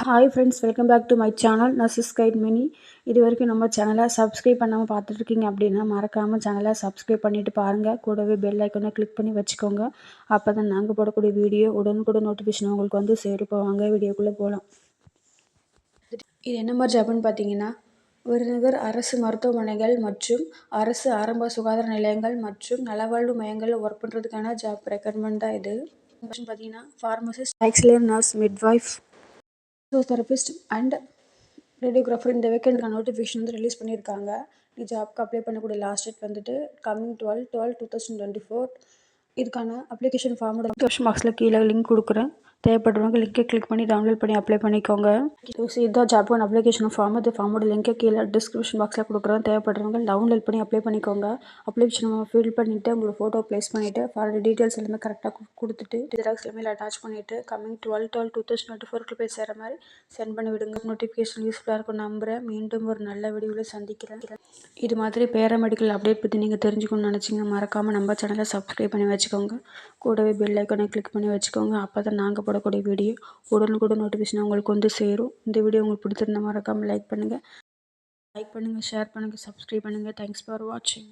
Hi friends, welcome back to my channel. நான் sis guide Mini. இது வரைக்கும் நம்ம சேனலை சப்ஸ்கிரைப் பண்ணாமல் பார்த்துட்ருக்கீங்க அப்படின்னா மறக்காமல் சேனலை சப்ஸ்கிரைப் பண்ணிவிட்டு பாருங்கள். கூடவே பெல் ஐக்கனை கிளிக் பண்ணி வச்சுக்கோங்க. அப்போ தான் நாங்கள் போடக்கூடிய வீடியோ உடனுக்குடன் நோட்டிஃபிகேஷன் உங்களுக்கு வந்து சேருப்போம். வீடியோக்குள்ளே போகலாம். இது என்ன மாதிரி ஜாப்னு பார்த்தீங்கன்னா, விருதுநகர் அரசு மருத்துவமனைகள் மற்றும் அரசு ஆரம்ப சுகாதார நிலையங்கள் மற்றும் நலவாழ்வு மையங்களில் ஒர்க் பண்ணுறதுக்கான ஜாப் ரெக்யர்மெண்ட் தான் இது. பார்த்தீங்கன்னா pharmacist, auxiliary nurse, midwife, physiotherapist and radiographer இந்த வேக்கண்ட்கான நோட்டிஃபிகேஷன் வந்து ரிலீஸ் பண்ணியிருக்காங்க. இந்த ஜாப்க்கு அப்ளை பண்ணக்கூடிய லாஸ்ட் டேட் வந்துட்டு கம்மிங் 12/12/2024. இதுக்கான அப்ளிகேஷன் ஃபார்மோட டிஸ்கிரிப்ஷன் பாக்ஸில் கீழே லிங்க் கொடுக்குறேன். தேவைப்படுறவங்க லிங்கை கிளிக் பண்ணி டவுன்லோட் பண்ணி அப்ளை பண்ணிக்கோங்க. இதுதான் ஜாப்க்கான அப்ளிகேஷன் ஃபார்ம். இந்த ஃபார்மோட லிங்கை கீழே டிஸ்கிரிப்ஷன் பாக்ஸில் கொடுக்குறேன். தேவைப்படுறவங்க டவுன்லோட் பண்ணி அப்ளை பண்ணிக்கோங்க. அப்ளிகேஷன் ஃபில் பண்ணிவிட்டு உங்களோட ஃபோட்டோ ப்ளேஸ் பண்ணிவிட்டு ஃபார் டீட்டெயில்ஸ் எல்லாமே கரெக்டாக கொடுத்துட்டு ஜெராக்ஸ் எல்லாமே அட்டாச் பண்ணிவிட்டு கம்மிங் 12/12/2024 போய் சேர மாதிரி சென்ட் பண்ணி விடுங்க. நோட்டிஃபிகேஷன் யூஸ்ஃபுல்லாக இருக்கும் நம்புகிறேன். மீண்டும் ஒரு நல்ல வீடியோவில் சந்திக்கிறேன். இது மாதிரி பேராமெடிக்கல் அப்டேட் பற்றி நீங்கள் தெரிஞ்சுக்கணும்னு நினச்சிங்கன்னா மறக்காமல் நம்ம சேனலை சப்ஸ்கிரைப் பண்ணி வச்சுக்கோங்க. கூடவே பெல் ஐக்கானை கிளிக் பண்ணி வச்சுக்கோங்க. அப்போ தான் நாங்கள் போடக்கூடிய வீடியோ உடனுக்குடன் நோட்டிஃபிகேஷன் உங்களுக்கு வந்து சேரும். இந்த வீடியோ உங்களுக்கு பிடிச்சிருந்தா மறக்காமல் லைக் பண்ணுங்கள், ஷேர் பண்ணுங்கள், சப்ஸ்கிரைப் பண்ணுங்கள். தேங்க்ஸ் ஃபார் வாட்சிங்.